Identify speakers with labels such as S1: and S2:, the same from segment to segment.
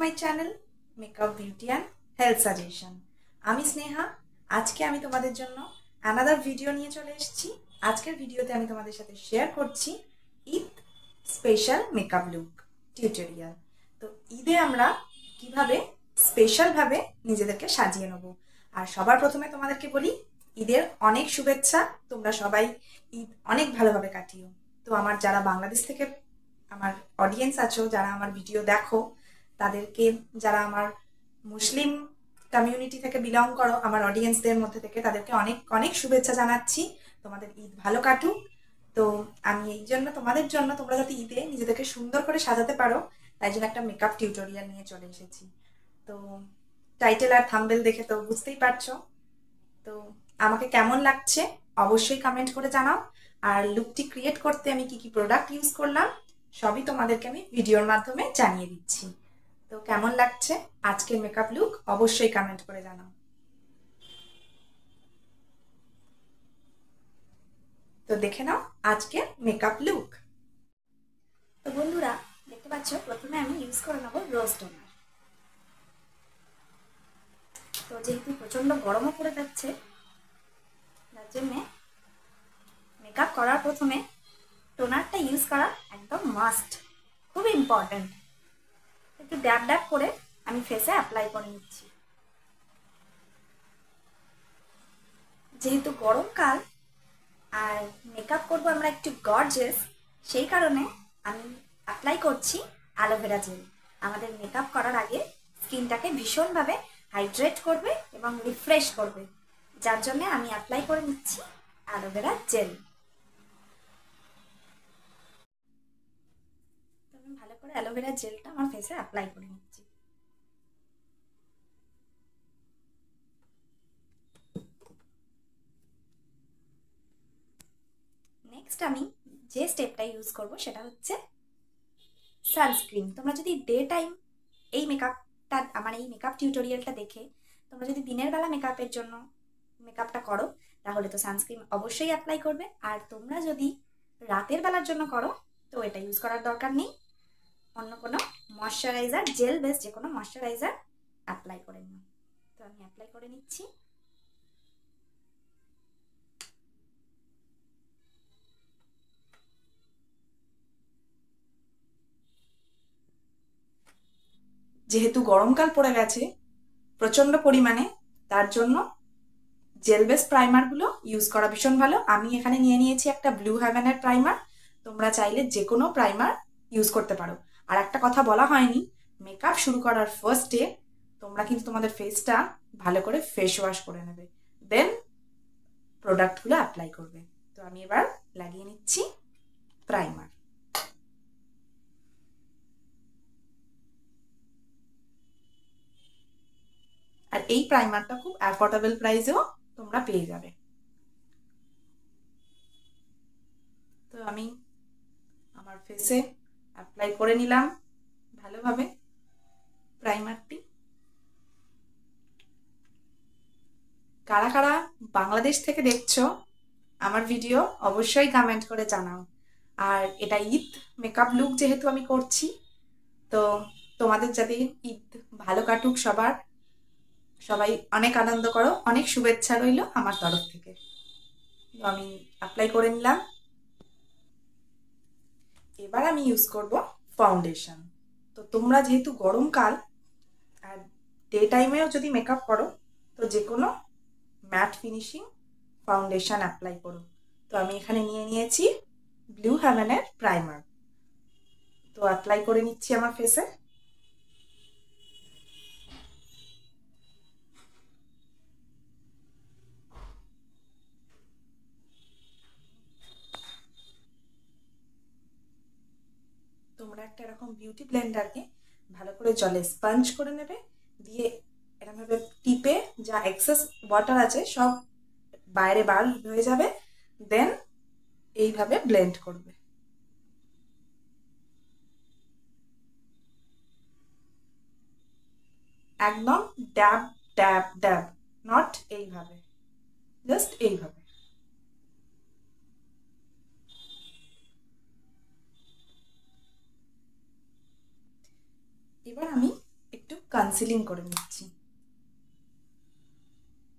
S1: My channel makeup beauty and health suggestion. আমি স্নেহা। আজকে আমি তোমাদের জন্য অ্যানাদার ভিডিও নিয়ে চলে এসেছি। আজকের ভিডিওতে আমি তোমাদের সাথে শেয়ার করছি Eid special makeup look tutorial. তো ঈদে আমরা কিভাবে স্পেশালভাবে নিজেদেরকে সাজিয়ে নেব। আর সবার প্রথমে তোমাদেরকে বলি, ঈদের অনেক শুভেচ্ছা। তোমরা সবাই ঈদ অনেক ভালোভাবে কাটিও। তো আমার যারা বাংলাদেশ থেকে আমার অডিয়েন্স আছো, যারা আমার ভিডিও দেখো, তাদেরকে, যারা আমার মুসলিম কমিউনিটি থেকে বিলং করো আমার অডিয়েন্সদের মধ্যে থেকে, তাদেরকে অনেক অনেক শুভেচ্ছা জানাচ্ছি। তোমাদের ঈদ ভালো কাটুক। তো আমি এই জন্য তোমাদের জন্য, তোমরা যাতে ঈদে নিজেদেরকে সুন্দর করে সাজাতে পারো, তাই জন্য একটা মেকআপ টিউটোরিয়াল নিয়ে চলে এসেছি। তো টাইটেল আর থাম্বনেল দেখে তো বুঝতেই পারছো। তো আমাকে কেমন লাগছে অবশ্যই কমেন্ট করে জানাও। আর লুকটি ক্রিয়েট করতে আমি কি কি প্রোডাক্ট ইউজ করলাম সবই তোমাদেরকে আমি ভিডিওর মাধ্যমে জানিয়ে দিচ্ছি। তো কেমন লাগছে আজকের মেকআপ লুক অবশ্যই কমেন্ট করে জানাও। তো দেখে নাও আজকের মেকআপ লুক। তো বন্ধুরা দেখতে পাচ্ছ, প্রথমে আমি ইউজ করে নেবো রোজ টোনার। তো যেহেতু প্রচন্ড গরমও পড়ে যাচ্ছে, তার জন্যে মেকআপ করার প্রথমে টোনারটা ইউজ করা একদম মাস্ট, খুবই ইম্পর্ট্যান্ট। একটু ড্যাব ড্যাব করে আমি ফেসে অ্যাপ্লাই করে নিচ্ছি। যেহেতু গরমকাল আর মেকআপ করবো আমরা একটু গর্জিয়াস, সেই কারণে আমি অ্যাপ্লাই করছি অ্যালোভেরা জেল। আমাদের মেকআপ করার আগে স্কিনটাকে ভীষণভাবে হাইড্রেট করবে এবং রিফ্রেশ করবে, যার জন্য আমি অ্যাপ্লাই করে নিচ্ছি অ্যালোভেরা জেল। আমি ভালো করে অ্যালোভেরা জেলটা আমার ফেসে অ্যাপ্লাই করে নিচ্ছি। নেক্সট আমি যে স্টেপটা ইউজ করব সেটা হচ্ছে সানস্ক্রিন। তোমরা যদি ডে টাইম এই মেকআপটা, আমার এই মেকআপ টিউটোরিয়ালটা দেখে তোমরা যদি দিনের বেলা মেকআপের জন্য মেকআপটা করো, তাহলে তো সানস্ক্রিন অবশ্যই অ্যাপ্লাই করবে। আর তোমরা যদি রাতের বেলার জন্য করো, তো এটা ইউজ করার দরকার নেই। অন্য কোনো ময়শ্চারাইজার, জেল বেস যে কোনো ময়শ্চারাইজার অ্যাপ্লাই করে নিও। তো আমি অ্যাপ্লাই করে নিচ্ছি। যেহেতু গরমকাল পড়ে গেছে প্রচন্ড পরিমাণে, তার জন্য জেল বেস প্রাইমারগুলো ইউজ করা ভীষণ ভালো। আমি এখানে নিয়ে নিয়েছি একটা ব্লু হেভেনের প্রাইমার। তোমরা চাইলে যে কোনো প্রাইমার ইউজ করতে পারো। আর একটা কথা বলা হয়নি, মেকআপ শুরু করার ফার্স্ট ডে তোমরা কিন্তু তোমাদের ফেসটা ভালো করে ফেস ওয়াশ করে নেবে, দেন প্রোডাক্টগুলো অ্যাপ্লাই করবে। তো আমি এবার লাগিয়ে নিচ্ছি প্রাইমার। আর এই প্রাইমারটা খুব অ্যাফোর্ডেবল প্রাইসেও তোমরা পেয়ে যাবে। তো আমি আমার ফেসে অ্যাপ্লাই করে নিলাম ভালোভাবে প্রাইমারটি। কারা কারা বাংলাদেশ থেকে দেখছো আমার ভিডিও অবশ্যই কমেন্ট করে জানাও। আর এটা ঈদ মেকআপ লুক যেহেতু আমি করছি, তো তোমাদের যাতে ঈদ ভালো কাটুক, সবাই অনেক আনন্দ করো, অনেক শুভেচ্ছা রইল আমার তরফ থেকে। তো আমি অ্যাপ্লাই করে নিলাম। এবার আমি ইউজ করব ফাউন্ডেশন। তো তোমরা যেহেতু গরমকাল আর ডে টাইমেও যদি মেকআপ করো, তো যে কোনো ম্যাট ফিনিশিং ফাউন্ডেশন অ্যাপ্লাই করো। তো আমি এখানে নিয়ে নিয়েছি ব্লু হেভেনের প্রাইমার। তো অ্যাপ্লাই করে নিচ্ছি আমার ফেসে। তোমরা একটা এরকম বিউটি ব্লেন্ডারকে ভালো করে জলে স্পঞ্জ করে নেবে, দিয়ে এরকমভাবে টিপে যা এক্সেস ওয়াটার আছে সব বাইরে বার হয়ে যাবে, দেন এইভাবে ব্লেন্ড করবে। একদম ড্যাব ড্যাব ড্যাব, নট এইভাবে, জাস্ট এইভাবে। এবার আমি কনসিলিং করে নিচ্ছি।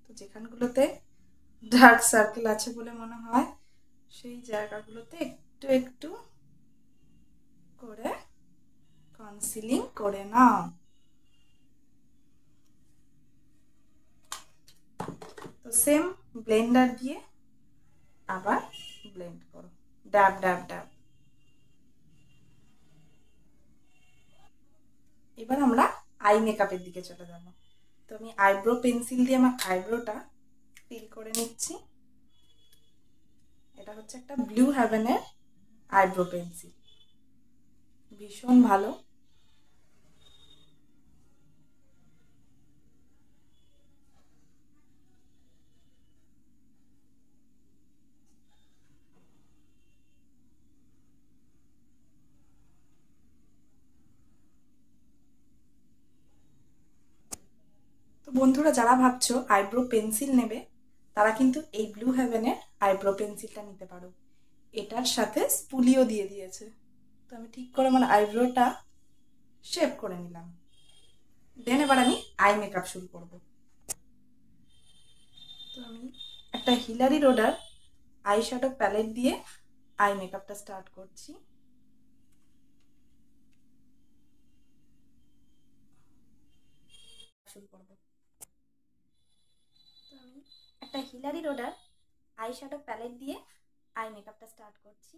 S1: তো যেখানগুলোতে ডার্ক সার্কেল আছে বলে মনে হয় সেই জায়গাগুলোতে একটু একটু করে কনসিলিং করে নাও। তো সেম ব্লেন্ডার দিয়ে আবার ব্লেন্ড করো, ড্যাব ড্যাব ড্যাব। এবার আমরা আই মেকআপের দিকে চলে যাব। তো আমি আইব্রো পেন্সিল দিয়ে আমার আইব্রোটা ফিল করে নিচ্ছি। এটা হচ্ছে একটা ব্লু হেভেনের আইব্রো পেন্সিল, ভীষণ ভালো। তো বন্ধুরা, যারা ভাবছো আইব্রো পেন্সিল নেবে তারা কিন্তু এই ব্লু হেভেনের আইব্রো পেন্সিলটা নিতে পারো। এটার সাথে স্পুলিও দিয়ে দিয়েছে। তো আমি ঠিক করে আমার আইব্রোটা শেপ করে নিলাম। দেন এবার আমি আই মেকআপ শুরু করব। তো আমি একটা হিলারি রোডার আই শ্যাডো প্যালেট দিয়ে আই মেকআপটা স্টার্ট করছি। শুরু করব। তো আমি একটা হিলারি রোডার আই শ্যাডো প্যালেট দিয়ে আই মেকআপটা স্টার্ট করছি।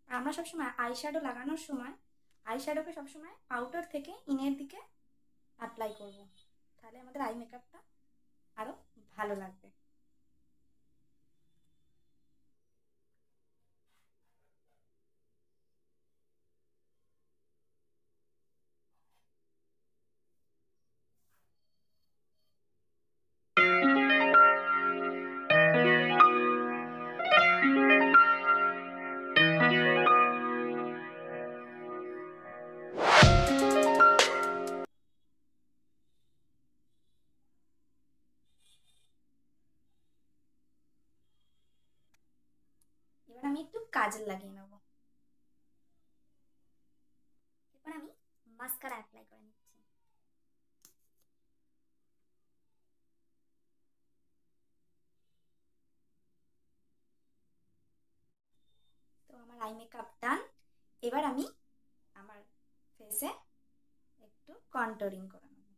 S1: আমরা সবসময় আই শ্যাডো লাগানোর সময় আই শ্যাডোকে সবসময় আউটার থেকে ইনের দিকে অ্যাপ্লাই করব, তাহলে আমাদের আই মেকআপটা আরো ভালো লাগবে। এবার আমি একটু কাজল লাগিয়ে নেব। এবার আমি মাস্কারা অ্যাপ্লাই করে নিচ্ছি। তো আমার আই মেকআপ ডান। এবার আমি আমার ফেসে একটু কন্টুরিং করে নেব।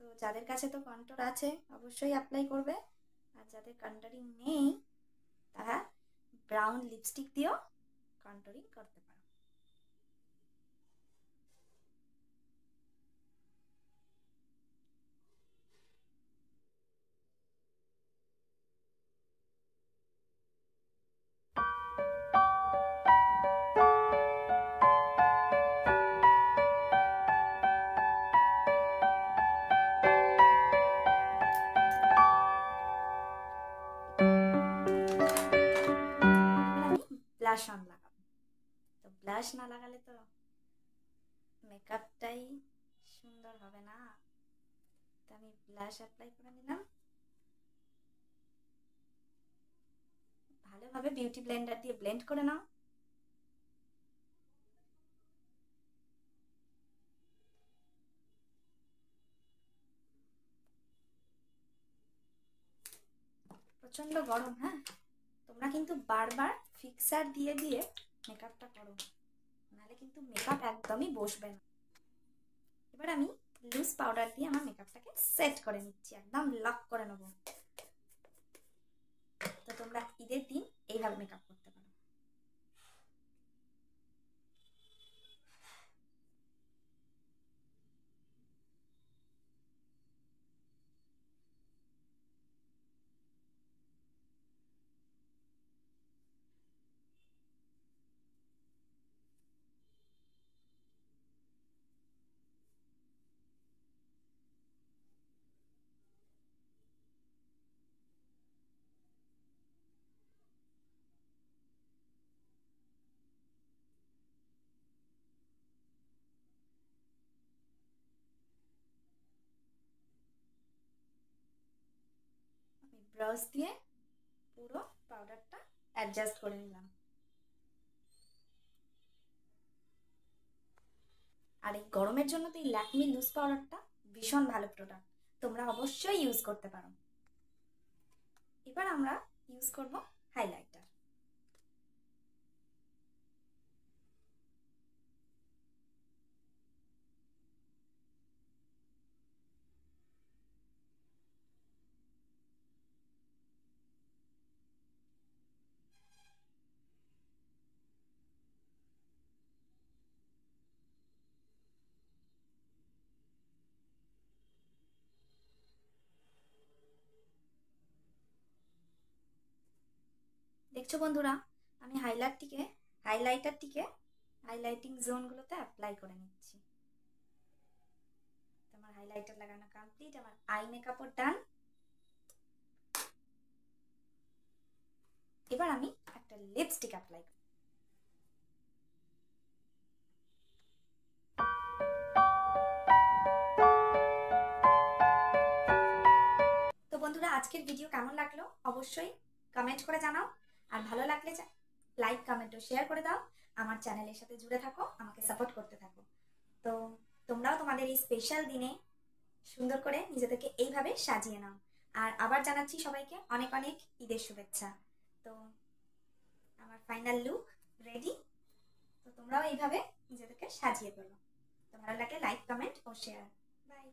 S1: তো যাদের কাছে তো কন্টুর আছে অবশ্যই অ্যাপ্লাই করবে, আর যাদের কন্টুরিং নেই তারা ব্রাউন লিপস্টিক দিয়েও কন্টুরিং করতে পারো। ব্লাশ অন লাগাবো। তো ব্লাশ না লাগালে তো মেকআপটাই সুন্দর হবে না। তো আমি ব্লাশ অ্যাপ্লাই করে নিলাম। ভালোভাবে বিউটি ব্লেন্ডার দিয়ে ব্লেন্ড করে নাও। প্রচন্ড গরম, হ্যাঁ, তোমরা কিন্তু বারবার ফিক্সার দিয়ে দিয়ে মেকআপটা করো, নাহলে কিন্তু মেকআপ একদমই বসবে না। এবার আমি লুজ পাউডার দিয়ে আমার মেকআপটাকে সেট করে নিচ্ছি, একদম লক করে নেবো। তো তোমরা ঈদের দিন এইভাবে মেকআপ করতে পারো। আমি ব্রাশ দিয়ে পুরো পাউডারটা অ্যাডজাস্ট করে নিলাম।
S2: আর এই গরমের জন্য তো এই ল্যাকমি লুজ পাউডারটা ভীষণ ভালো প্রোডাক্ট, তোমরা অবশ্যই ইউজ করতে পারো। এবার আমরা ইউজ করব হাইলাইটার। দেখছো বন্ধুরা, আমি হাইলাইটারটিকে হাইলাইটিং জোনগুলোতে অ্যাপ্লাই করে নিচ্ছি। আমার হাইলাইটার লাগানো কমপ্লিট, আমার আই মেকআপও ডান। এবার আমি একটা লিপস্টিক অ্যাপ্লাই করি। তো বন্ধুরা, আজকের ভিডিও কেমন লাগলো অবশ্যই কমেন্ট করে জানাও, আর ভালো লাগলে লাইক কমেন্ট ও শেয়ার করে দাও। আমার চ্যানেলের সাথে জুড়ে থাকো, আমাকে সাপোর্ট করতে থাকো। তো তোমরাও তোমাদের এই স্পেশাল দিনে সুন্দর করে নিজেদেরকে এইভাবে সাজিয়ে নাও। আর আবার জানাচ্ছি সবাইকে অনেক অনেক ঈদের শুভেচ্ছা। তো আমার ফাইনাল লুক রেডি। তো তোমরাও এইভাবে নিজেদেরকে সাজিয়ে তোলো। তো ভালো লাগলে লাইক কমেন্ট ও শেয়ার। বাই।